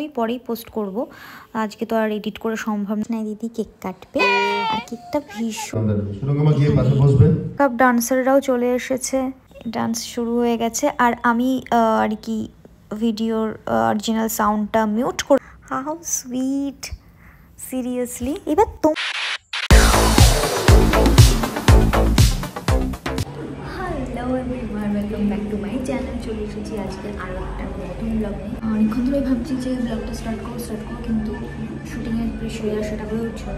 আমি পরেই পোস্ট করব, আজকে তো আর এডিট করে সম্ভব না। দিদি কেক কাটবে আর কেকটা ভীষণ সব ডান্সাররাও চলে এসেছে, ডান্স শুরু হয়ে গেছে। আর আমি আর কি ভিডিওর অরিজিনাল সাউন্ডটা মিউট করে। How sweet, seriously. এবার তো hello everyone, welcome back to my channel. চলে এসেছি আজকে আরও একটা নতুন ব্লগ নিয়ে। অনেকক্ষণ ধরে ভাবছি যে ব্লগটা স্টার্ট করবো কিন্তু শুটিংয়ের প্রেশারে সেটা হয়ে উঠছিল।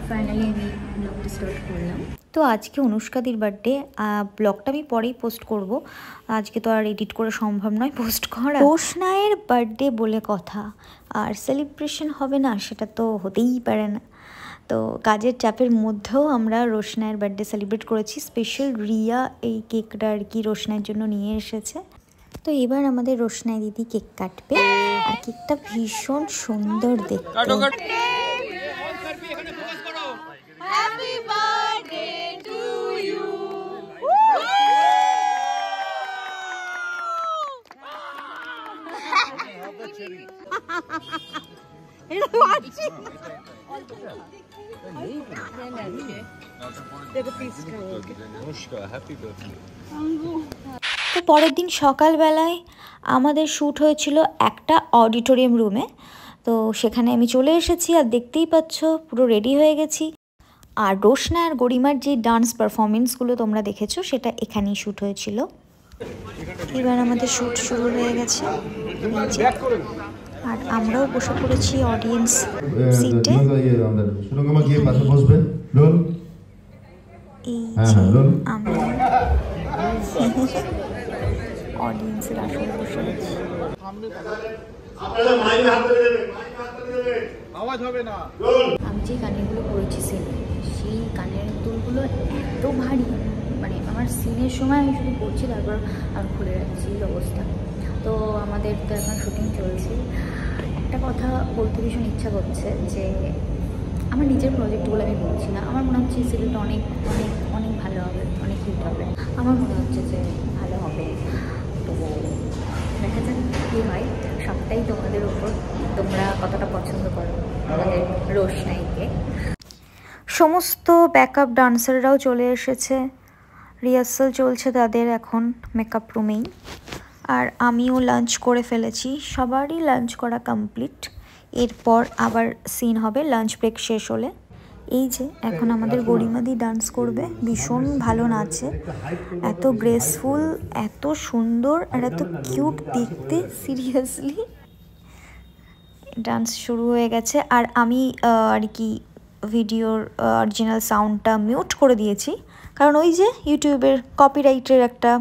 ফাইনালি আমি ব্লগটা স্টার্ট করলাম। তো আজকে অনুষ্কাদির বার্থডে, ব্লগটা আমি পরেই পোস্ট করব, আজকে তো আর এডিট করে সম্ভব নয় পোস্ট করা। রোশনাইয়ের বার্থডে বলে কথা, আর সেলিব্রেশন হবে না সেটা তো হতেই পারে না। তো কাজের চাপের মধ্যেও আমরা রোশনাইয়ের বার্থডে সেলিব্রেট করেছি। স্পেশাল রিয়া এই কেকটা আর কি রোশনাইয়ের জন্য নিয়ে এসেছে। তো এবার আমাদের রোশনাই দিদি কেক কাটবে আর কেকটা ভীষণ সুন্দর দেখতে। Happy birthday to you. তো পরের দিন সকালবেলায় আমাদের শ্যুট হয়েছিল একটা অডিটোরিয়াম রুমে। তো সেখানে আমি চলে এসেছি আর দেখতেই পাচ্ছ পুরো রেডি হয়ে গেছি। আর রোশনা আর গরিমার যে ডান্স পারফরমেন্সগুলো তোমরা দেখেছো সেটা এখানেই শ্যুট হয়েছিল। এবার আমাদের শ্যুট শুরু হয়ে গেছে আর আমরাও বসে পড়েছি অডিয়েন্স সিটে। এই যে আমি অডিয়েন্সের আসলে বসে আছি। আমি যে গানেরগুলো করেছি সিনে, সেই গানের দুলগুলো এত ভারী, মানে আমার সিনের সময় আমি শুধু পড়ছি তারপর আমি খুলে রাখছি এই অবস্থা। তো আমাদের তো এখন শুটিং চলছে। একটা কথা বলতে ভীষণ ইচ্ছা করছে যে আমার নিজের প্রজেক্টগুলো আমি বলছি না, আমার মনে হচ্ছে সিরিয়ালটা অনেক অনেক অনেক ভালো হবে, অনেক হিট হবে, আমার মনে হচ্ছে যে ভালো হবে। তো দেখা যাক কী হয়, সবটাই তোমাদের উপর, তোমরা কতটা পছন্দ করো আমাদের রোশনাইকে। সমস্ত ব্যাকআপ ডান্সাররাও চলে এসেছে, রিহার্সাল চলছে তাদের এখন মেকআপ রুমেই। আর আমিও লাঞ্চ করে ফেলেছি, সবারই লাঞ্চ করা কমপ্লিট। এরপর আবার সিন হবে লাঞ্চ ব্রেক শেষ হলে। এই যে এখন আমাদের গরিমাদি ডান্স করবে, ভীষণ ভালো নাচে, এত গ্রেসফুল, এত সুন্দর আর এত কিউট দেখতে। সিরিয়াসলি ডান্স শুরু হয়ে গেছে। আর আমি আর কি ভিডিওর অরিজিনাল সাউন্ডটা মিউট করে দিয়েছি, কারণ ওই যে ইউটিউবের কপিরাইটের একটা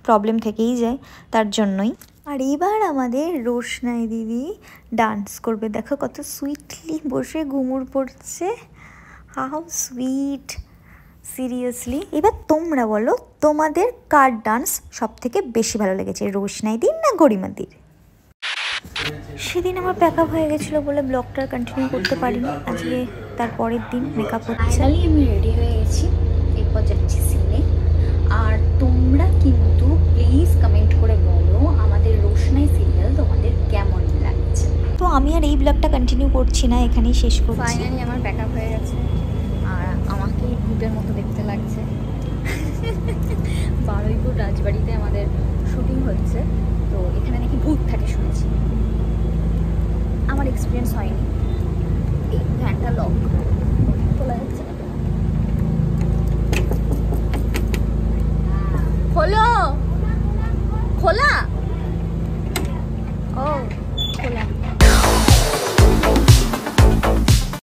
প্রবলেম থেকেই যায়, তার জন্যই। আর এবার আমাদের রোশনাই দিদি ডান্স করবে, দেখো কত সুইটলি বসে ঘুমুর পড়ছে। How sweet, seriously. এবার তোমরা বলো তোমাদের কার ডান্স সব থেকে বেশি ভালো লেগেছে, রোশনাই দিন না গরিমাদির? সেদিন আমার প্যাকআপ হয়ে গেছিলো বলে ব্লগটা কন্টিনিউ করতে পারিনি, আজকে তার পরের দিন মেকআপ হচ্ছে। আমি রেডি হয়ে গেছি, এরপর যাচ্ছি সিনে। আর তোমরা কিন্তু প্লিজ কমেন্ট করে বলো আমাদের রোশনাই সিরিয়াল তোমাদের কেমন লাগছে। তো আমি আর এই ব্লগটা কন্টিনিউ করছি না, এখানেই শেষ করছি। ফাইনালি আমার প্যাকআপ হয়ে গেছে আর আমাকে ভূতের মতো দেখতে লাগছে। বারুইপুর রাজবাড়িতে আমাদের শুটিং হচ্ছে, তো এখানে নাকি ভূত থাকে শুনেছি, আমার এক্সপিরিয়েন্স হয়নি। এই ফ্যানটা লক খোলা যাচ্ছে না, খোলো, খোলা।